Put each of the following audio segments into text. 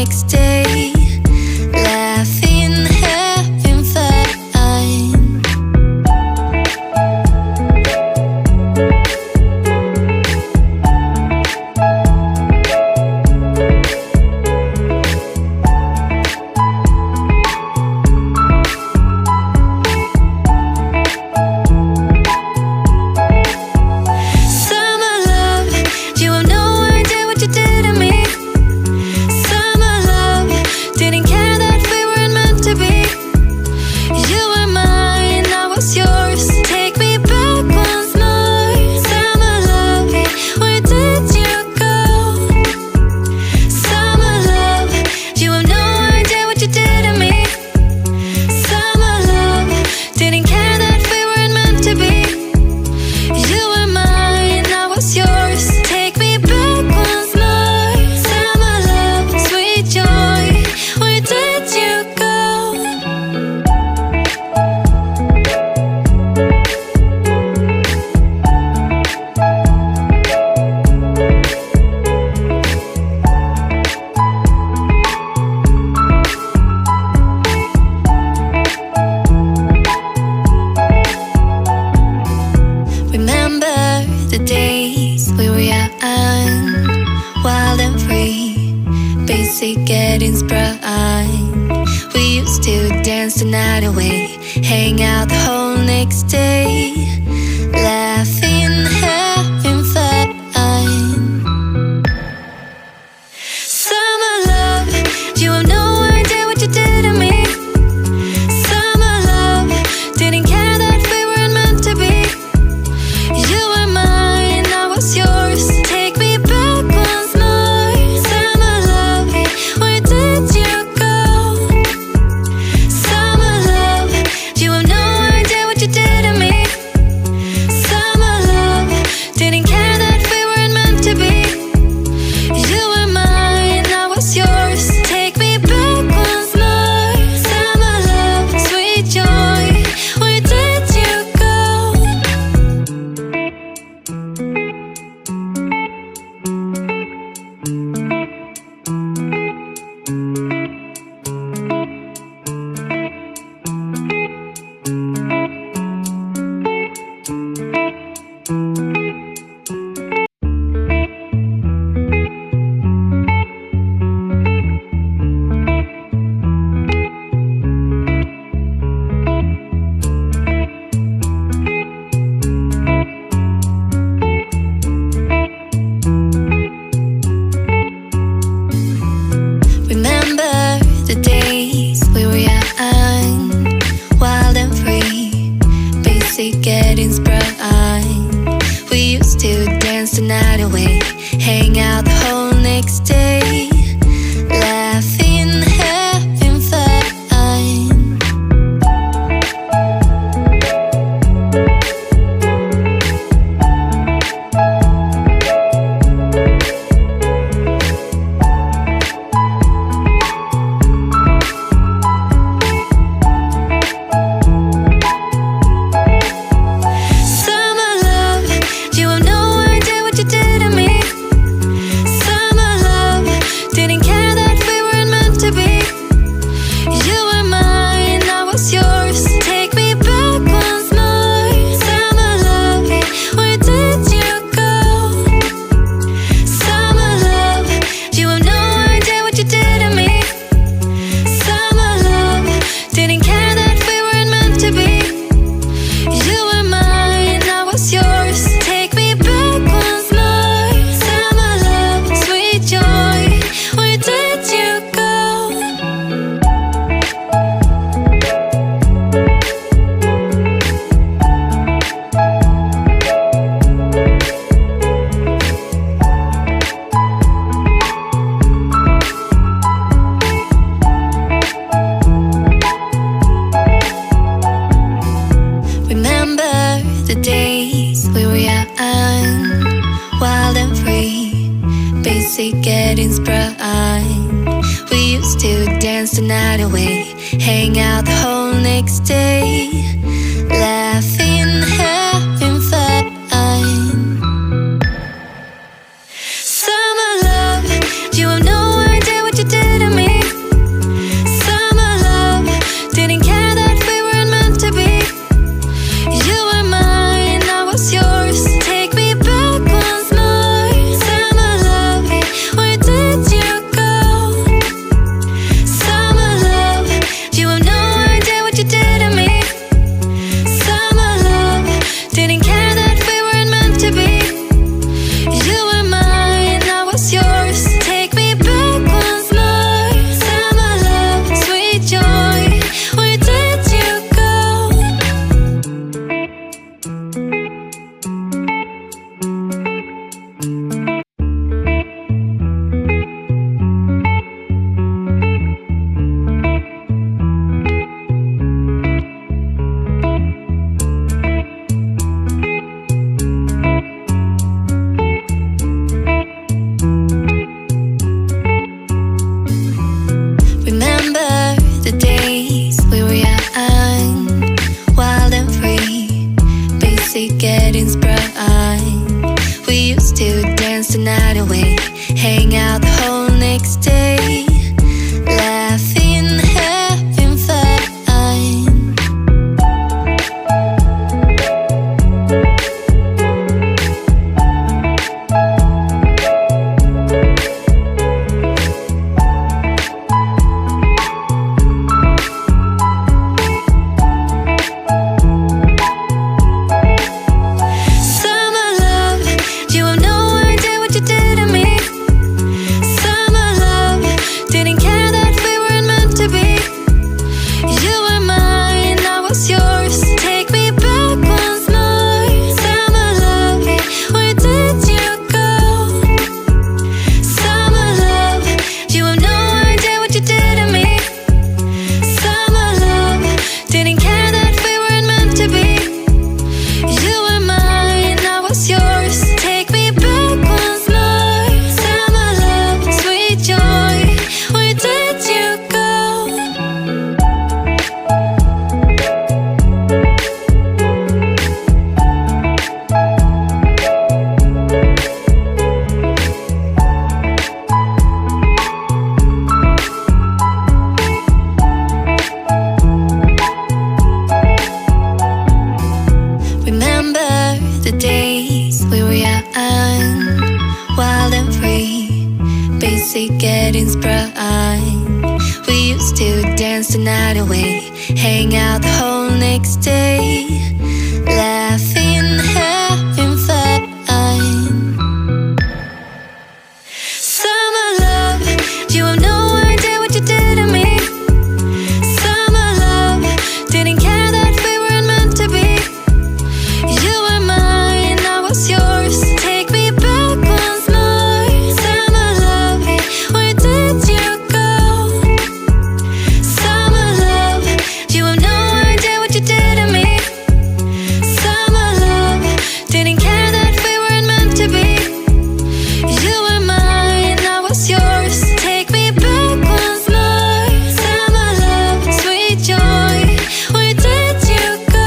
next day, laughing, having fun. The days we were young, wild and free, basic getting sprung. We used to dance the night away, hang out the whole next day, laughing, having fun. Summer love, you have no idea what you did to me. Summer love, didn't care that we weren't meant to be. You were mine, I was yours. Take me back once more. Summer love, where did you go? Summer love, you have no idea what you did to me. Summer love, didn't care that we weren't meant to be. You were mine, I was yours. Take me back once more. Summer love, sweet joy, where did you go? Remember the days we were young, wild and free, basic getting sprung. We used to dance the night away, hang out the whole next day, laughing, having fun. The days we were young, wild and free, basic getting sprung. We used to dance the night away, hang out the whole next day, laughing, having fun. Summer love, you have no idea what you did to me. getting bright. We used to dance the night away, hang out the whole next day, laughing, having fun. Summer love, you have no idea what you did to me. Summer love, didn't care that we weren't meant to be. You were mine, I was yours. Take me back once more. Summer love, where did you go? Summer love, you have no idea what you did to me. Summer love, didn't care that we weren't meant to be. You were mine, I was yours. Take me back once more. Summer love, sweet joy, where did you go?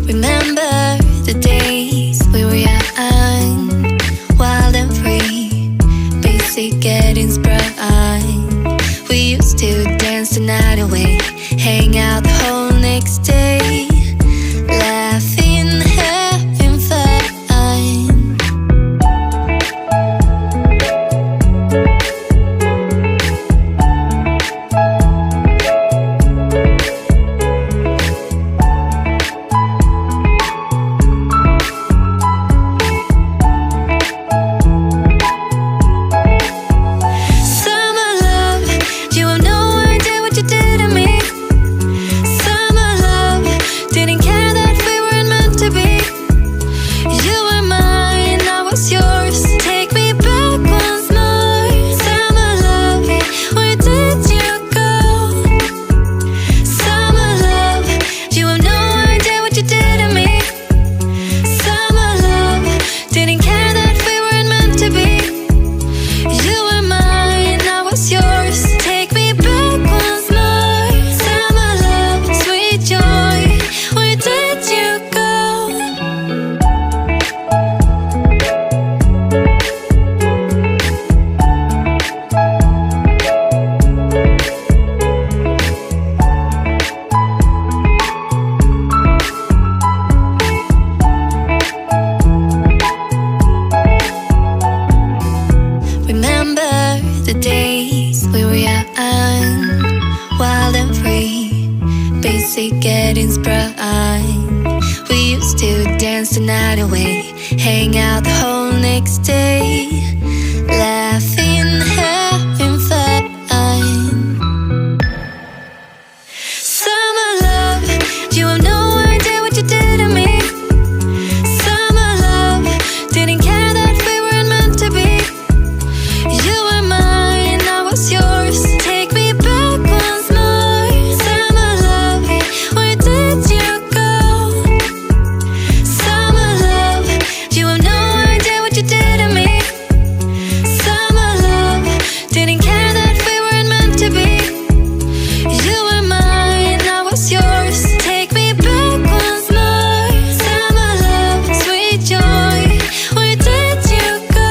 Remember the days we were young, wild and free, basic getting sprung. We used to dance the night away, hang out the whole next day, laughing, having fun. Summer love, you have no idea what you did to me. Summer love, didn't care that we weren't meant to be. You were mine, I was yours. Take me back once more. Summer love, where did you go? Summer love, you have no idea what you did to me. Summer love, didn't care that we weren't meant to be. You were mine, I was yours. Take me back once more. Summer love, sweet joy, where did you go? Remember the days we were young, wild and free, basic getting sprung. We used to dance the night away, hang out the whole next day, laughing, having fun. Summer love, you have no idea what you did to me. Summer love, didn't care that we weren't meant to be. You were mine, I was yours. Take me back once more. Summer love, where did you go? Summer love, you have no idea what you did to me. Summer love, didn't care that we weren't meant to be. You were mine, I was yours. Take me back once more. Summer love, sweet joy, where did you go?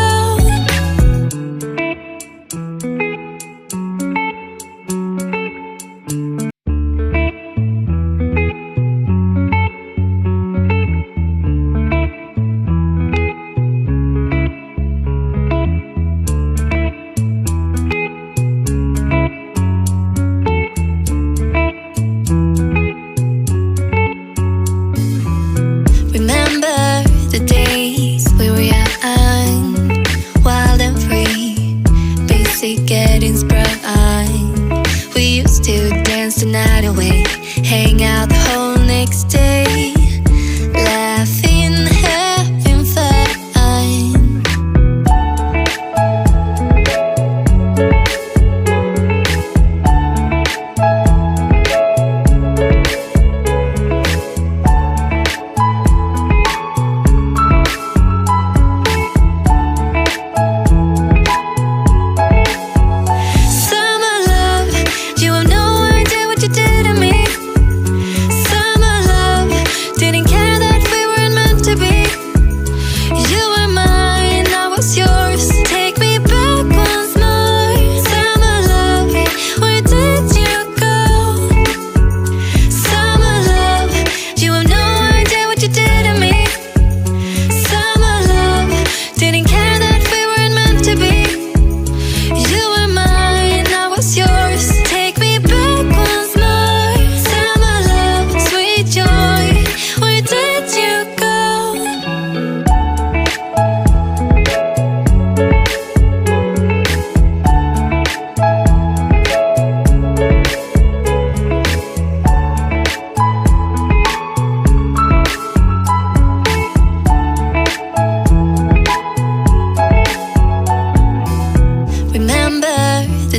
Remember the days we were young, wild and free, basic getting sprung. We used to dance the night away, hang out the whole next day, laughing, having fun.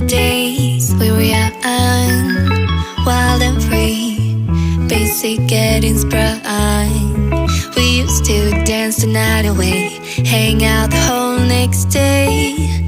the days we were young, wild and free, basic getting sprung. We used to dance the night away, hang out the whole next day.